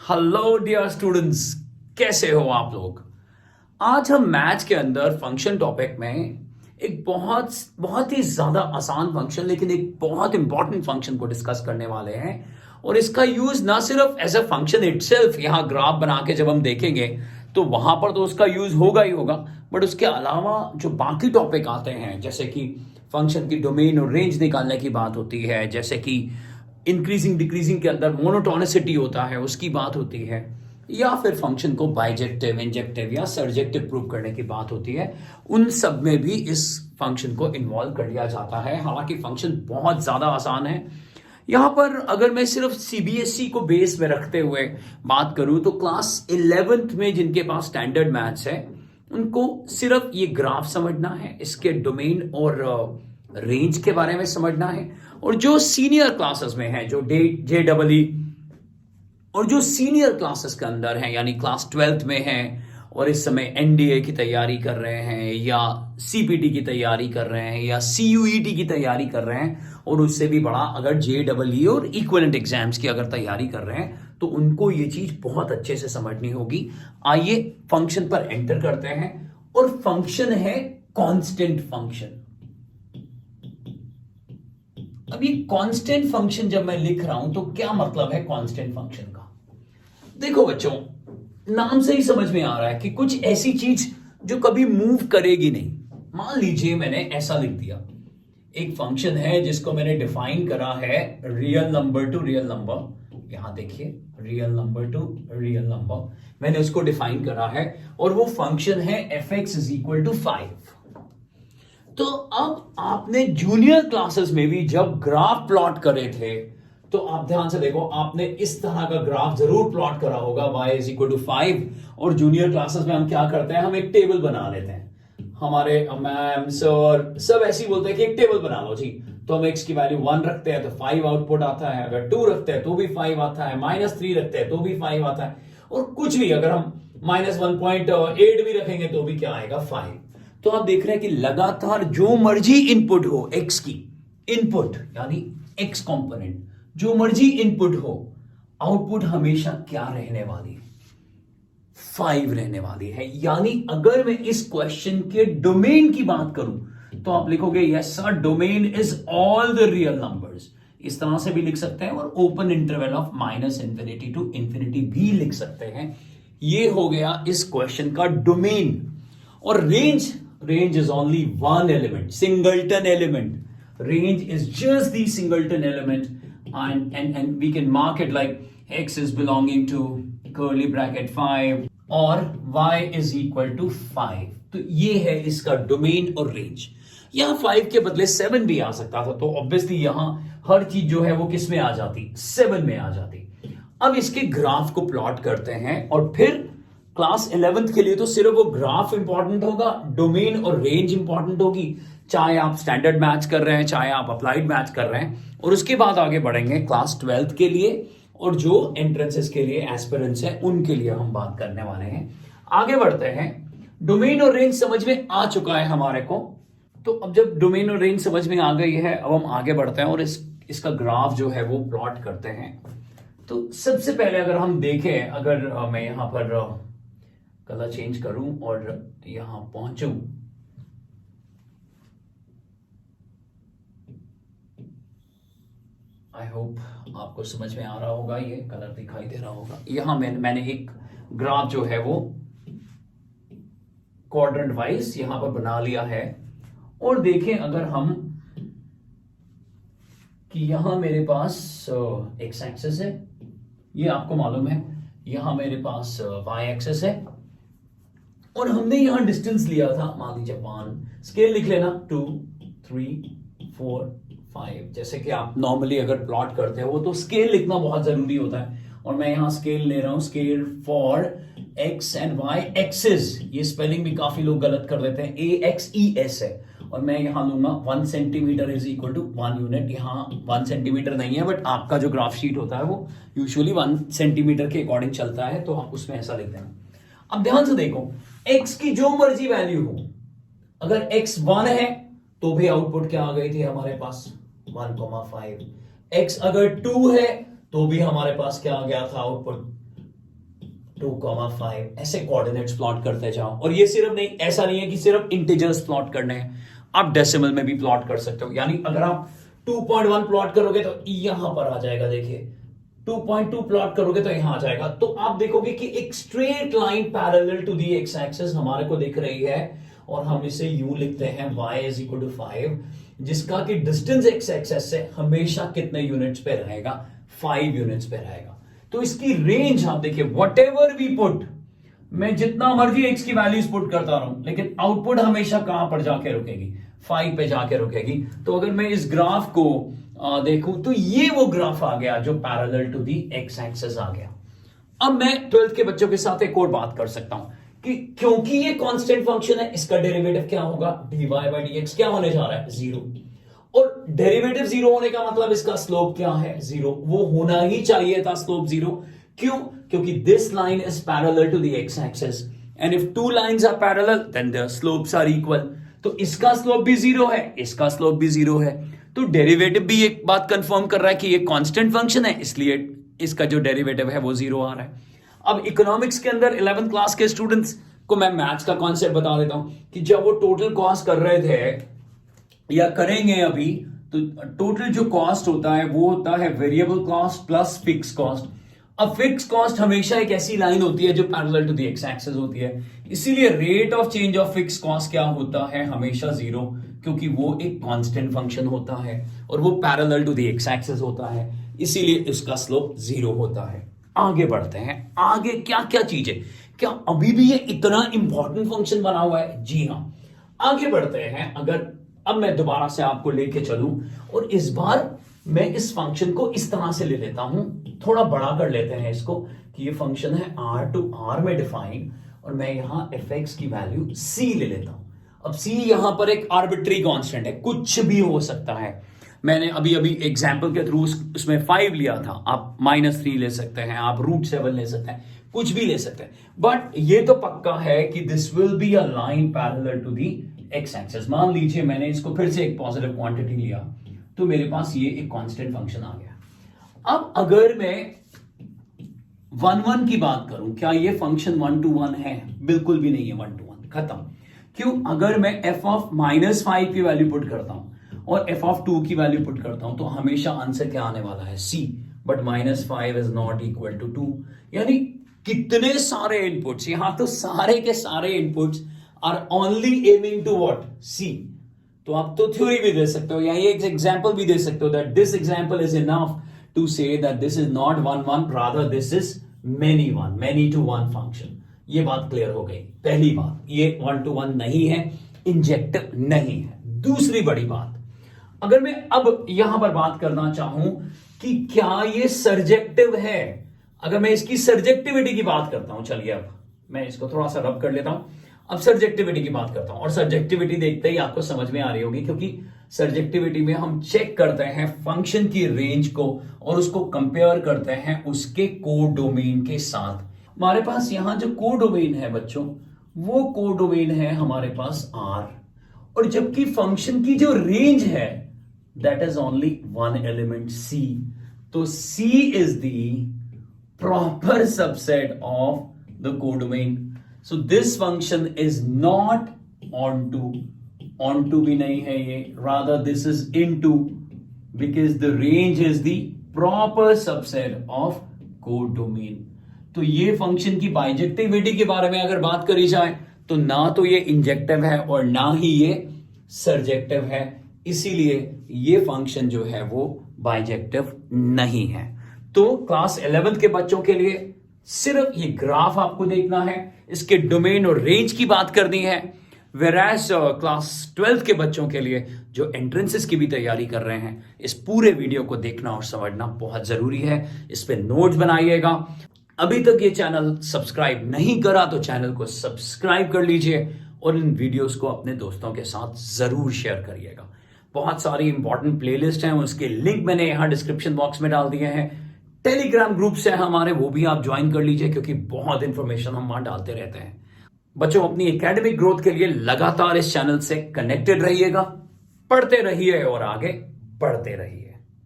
Hello dear students, कैसे हो आप लोग। आज हम मैथ्स के अंदर फंक्शन टॉपिक में एक बहुत बहुत ही ज्यादा आसान फंक्शन लेकिन एक बहुत इंपॉर्टेंट फंक्शन को डिस्कस करने वाले हैं। और इसका यूज ना सिर्फ एज अ फंक्शन इटसेल्फ, यहाँ ग्राफ बना के जब हम देखेंगे तो वहां पर तो उसका यूज होगा ही होगा, बट उसके अलावा जो बाकी टॉपिक आते हैं जैसे कि फंक्शन की डोमेन और रेंज निकालने की बात होती है, जैसे कि इंक्रीजिंग डिक्रीजिंग के अंदर मोनोटोनिसिटी होता है उसकी बात होती है, या फिर फंक्शन को बाइजेक्टिव इंजेक्टिव या सर्जेक्टिव प्रूव करने की बात होती है, उन सब में भी इस फंक्शन को इन्वॉल्व कर लिया जाता है। हालांकि फंक्शन बहुत ज्यादा आसान है। यहां पर अगर मैं सिर्फ सीबीएसई को बेस में रखते हुए बात करूं तो क्लास 11th में जिनके पास स्टैंडर्ड मैथ्स है उनको सिर्फ ये ग्राफ समझना है, इसके डोमेन और रेंज के बारे में समझना है। और जो सीनियर क्लासेस में है, जो जे डबल ई और जो सीनियर क्लासेस के अंदर हैं यानी क्लास 12th में हैं और इस समय एनडीए की तैयारी कर रहे हैं या सीपीटी की तैयारी कर रहे हैं या सीयूईटी की तैयारी कर रहे हैं और उससे भी बड़ा अगर जे डबल ई और इक्विवेलेंट एग्जाम्स की अगर तैयारी कर रहे हैं तो उनको ये चीज बहुत अच्छे से समझनी होगी। आइए फंक्शन पर एंटर करते हैं। और फंक्शन है कांस्टेंट फंक्शन। अब ये कांस्टेंट फंक्शन जब मैं लिख रहा हूं तो क्या मतलब है कांस्टेंट फंक्शन का। देखो बच्चों, नाम से ही समझ में आ रहा है कि कुछ ऐसी चीज जो कभी मूव करेगी नहीं। मान लीजिए मैंने ऐसा लिख दिया, एक फंक्शन है जिसको मैंने डिफाइन करा है real number to real number. यहां देखिए, real number to real number मैंने उसको डिफाइन करा है और वो फंक्शन है F X is equal to 5। तो अब आपने जूनियर क्लासेस में भी जब ग्राफ प्लॉट करे थे तो आप ध्यान से देखो, आपने इस तरह का ग्राफ जरूर प्लॉट करा होगा y इज इक्वल टू 5। और जूनियर क्लासेस में हम क्या करते हैं, हम एक टेबल बना लेते हैं। हमारे मैम सर सब ऐसे ही बोलते हैं कि एक टेबल बना लो जी। तो हम x की वैल्यू 1 रखते हैं तो 5 आउटपुट आता है, अगर 2 रखते हैं तो भी 5 आता है, -3 रखते हैं तो भी 5 आता है, और कुछ भी अगर हम -1.8 भी रखेंगे तो भी क्या आएगा, 5। तो आप देख रहे हैं कि लगातार जो मर्जी इनपुट हो x की, इनपुट यानी x कंपोनेंट, जो मर्जी इनपुट हो, आउटपुट हमेशा क्या रहने वाली है, 5 रहने वाली है। यानी अगर मैं इस क्वेश्चन के डोमेन की बात करूं तो आप लिखोगे yes sir, domain is all the real numbers. इस तरह से भी लिख सकते हैं और open interval of -infinity to infinity भी लिख सकते हैं। ये हो गया इस क्वेश्चन का डोमेन। और range is only one element, singleton element. Range is just the singleton element, and we can mark it like x is belonging to curly bracket 5 और y is equal to 5। तो ये है इसका domain और range. यहां 5 के बदले 7 भी आ सकता था, तो ऑब्वियसली यहां हर चीज जो है वो किस में आ जाती, 7 में आ जाती। अब इसके ग्राफ को प्लॉट करते हैं और फिर क्लास 11th के लिए तो सिर्फ वो ग्राफ इंपॉर्टेंट होगा, डोमेन और रेंज इंपॉर्टेंट होगी, चाहे आप स्टैंडर्ड मैथ्स कर रहे हैं चाहे आप अप्लाइड मैथ्स कर रहे हैं। और उसके बाद आगे बढ़ेंगे क्लास 12th के लिए और जो एंट्रेंसेस के लिए एस्पिरेंट्स हैं उनके लिए हम बात करने वाले हैं। आगे बढ़ते हैं। डोमेन और रेंज समझ में आ चुका है हमारे को। तो अब जब डोमेन और रेंज समझ में आ गई है, अब हम आगे बढ़ते हैं और इसका ग्राफ जो है वो प्लॉट करते हैं। तो सबसे पहले अगर हम देखें, अगर मैं यहां पर कलर चेंज करूं और यहां पहुंचूं, आई होप आपको समझ में आ रहा होगा, ये कलर दिखाई दे रहा होगा। यहां मैंने एक ग्राफ जो है वो क्वाड्रेंट वाइज यहां पर बना लिया है। और देखें अगर हम कि यहां मेरे पास एक्स एक्सेस है, ये आपको मालूम है, यहां मेरे पास वाई एक्सेस है और हमने यहां डिस्टेंस लिया था, मान लीजिए 1। स्केल लिख लेना 2 3 4 5। जैसे कि आप नॉर्मली अगर प्लॉट करते हो तो स्केल लिखना बहुत जरूरी होता है और मैं यहां स्केल ले रहा हूं, scale for X and Y axis. ये स्पेलिंग भी काफी लोग गलत कर देते हैं, AXES है और मैं यहां लूंगा 1 centimetre is equal to 1 unit. यहां 1 सेंटीमीटर नहीं है, बट आपका जो ग्राफ शीट होता है वो यूजुअली 1 सेंटीमीटर के अकॉर्डिंग चलता है, तो आप उसमें ऐसा लिख देना। अब ध्यान से देखो, x की जो मर्जी वैल्यू हो, अगर x 1 है तो भी आउटपुट क्या आ गई थी हमारे पास, 1,5। x अगर 2 है तो भी हमारे पास क्या आ गया था आउटपुट, 2,5 ऐसे कोऑर्डिनेट्स प्लॉट करते जाओ। और ये सिर्फ नहीं, ऐसा नहीं है कि सिर्फ इंटीजर्स प्लॉट करने हैं, आप डेसिमल में भी प्लॉट कर सकते हो। यानी अगर आप 2.1 प्लॉट करोगे तो यहां पर आ जाएगा, देखिए 2.2 प्लॉट करोगे तो यहां आ जाएगा। तो आप देखोगे कि एक straight line parallel to the X axis हमारे को दिख रही है, और हम इसे यूं लिखते हैं y इज इक्वल टू 5, जिसका कि डिस्टेंस एक्स एक्सिस से हमेशा कितने यूनिट्स पे रहेगा, 5 यूनिट्स पे रहेगा। तो इसकी रेंज आप देखिए, वट एवर वी पुट, मैं जितना मर्जी एक्स की वैल्यूज पुट करता रहूं, लेकिन आउटपुट हमेशा कहां पर जाके रुकेगी, 5 पे जाके रुकेगी। तो अगर मैं इस ग्राफ को देखूं तो ये वो ग्राफ आ गया जो parallel to the X axis आ गया। अब मैं 12th के बच्चों के साथ एक और बात कर सकता हूं कि क्योंकि ये कांस्टेंट फंक्शन है, इसका डेरिवेटिव क्या होगा, dy by dx क्या होने जा रहा है, 0। और डेरिवेटिव 0 होने का मतलब इसका स्लोप क्या है, 0। वो होना ही चाहिए था स्लोप 0। क्यों? क्योंकि this line is parallel to the X axis, and if two lines are parallel then their slopes are equal. तो इसका स्लोप भी 0 है, इसका स्लोप भी 0 है। तो डेरिवेटिव भी एक बात कंफर्म कर रहा है कि ये कांस्टेंट फंक्शन है, इसलिए इसका जो डेरिवेटिव है वो 0 आ रहा है। अब इकोनॉमिक्स के अंदर 11th क्लास के स्टूडेंट्स को मैं मैथ्स का कॉन्सेप्ट बता देता हूं कि जब वो टोटल कॉस्ट कर रहे थे या करेंगे अभी, तो टोटल जो कॉस्ट होता है वो होता है variable cost plus fix cost. अब फिक्स कॉस्ट हमेशा एक ऐसी लाइन होती है जो parallel to the X axis होती है, इसीलिए rate of change of fix cost क्या होता है, हमेशा 0, क्योंकि वो एक कांस्टेंट फंक्शन होता है और वो parallel to the X axis होता है, इसीलिए इसका स्लोप 0 होता है। आगे बढ़ते हैं, आगे क्या क्या चीज है, क्या अभी भी ये इतना इंपॉर्टेंट फंक्शन बना हुआ है? जी हां, आगे बढ़ते हैं। अगर अब मैं दोबारा से आपको लेके चलूं और इस बार मैं इस फंक्शन को इस तरह से ले लेता हूं, थोड़ा बड़ा कर लेते हैं इसको, कि ये फंक्शन है r टू r में डिफाइन, और मैं यहां fx की वैल्यू c ले लेता हूं। अब c यहां पर एक आर्बिट्री कांस्टेंट है, कुछ भी हो सकता है। मैंने अभी अभी एग्जाम्पल के थ्रू उसमें 5 लिया था, आप -3 ले सकते हैं, आप √7 ले सकते हैं, कुछ भी ले सकते हैं। बट ये तो पक्का है कि this will be a line parallel to the X axis. मान लीजिए मैंने इसको फिर से एक पॉजिटिव क्वांटिटी लिया, तो मेरे पास ये एक कांस्टेंट फंक्शन आ गया। अब अगर मैं 1 की बात करूं, क्या ये फंक्शन 1 to 1 है? बिल्कुल भी नहीं है 1 to 1, खत्म। क्यों? अगर मैं f ऑफ -5 की वैल्यू पुट करता हूं और f ऑफ 2 की वैल्यू पुट करता हूं, तो हमेशा आंसर क्या आने वाला है, c। But -5 is not equal to 2। यानी कितने सारे इनपुट्स, यहां तो सारे के सारे inputs are only aiming to what, c। तो आप तो थ्योरी भी दे सकते हो या ये एक एग्जांपल भी दे सकते हो that this example is enough to say that this is not 1 1, rather this is many to 1 function. ये बात क्लियर हो गई। पहली बात, ये 1 to 1 नहीं है, इंजेक्टिव नहीं है। दूसरी बड़ी बात, अगर मैं अब यहां पर बात करना चाहूं कि क्या ये सर्जेक्टिव है, अगर मैं इसकी सर्जेक्टिविटी की बात करता हूं, चलिए अब मैं इसको थोड़ा सा रब कर लेता हूं। अब सर्जेक्टिविटी की बात करता हूं, और सर्जेक्टिविटी देखते ही आपको समझ में आ रही होगी, क्योंकि सर्जेक्टिविटी में हम चेक करते हैं फंक्शन की रेंज को और उसको कंपेयर करते हैं उसके कोडोमेन के साथ। हमारे पास यहां जो कोडोमेन है बच्चों, वो कोडोमेन है हमारे पास R, और जबकि फंक्शन की जो रेंज है that is only 1 element C। तो C is the proper subset of the codomain. So this function is not onto भी नहीं है ये, rather this is into, because the range is the proper subset of codomain। तो ये function की बाइजेक्टिविटी के बारे में अगर बात करी जाए तो ना तो ये इंजेक्टिव है और ना ही ये सर्जेक्टिव है, इसीलिए ये फंक्शन जो है वो बाइजेक्टिव नहीं है। तो क्लास 11th के बच्चों के लिए सिर्फ ये ग्राफ आपको देखना है, इसके डोमेन और रेंज की बात करनी है। वेरास क्लास 12th के बच्चों के लिए जो एंट्रेंसेस की भी तैयारी कर रहे हैं, इस पूरे वीडियो को देखना और समझना बहुत जरूरी है। इस पे नोट्स बनाइएगा। अभी तक ये चैनल सब्सक्राइब नहीं करा तो चैनल को सब्सक्राइब कर लीजिए और इन वीडियोस को अपने दोस्तों के साथ जरूर शेयर करिएगा। बहुत सारी इंपॉर्टेंट प्लेलिस्ट हैं, उसके लिंक मैंने यहां डिस्क्रिप्शन बॉक्स में डाल दिए हैं। टेलीग्राम ग्रुप्स है हमारे, वो भी आप ज्वाइन कर लीजिए, क्योंकि बहुत इंफॉर्मेशन हम वहां डालते रहते हैं। बच्चों, अपनी एकेडमिक ग्रोथ के लिए लगातार इस चैनल से कनेक्टेड रहिएगा, पढ़ते रहिए और आगे बढ़ते रहिए।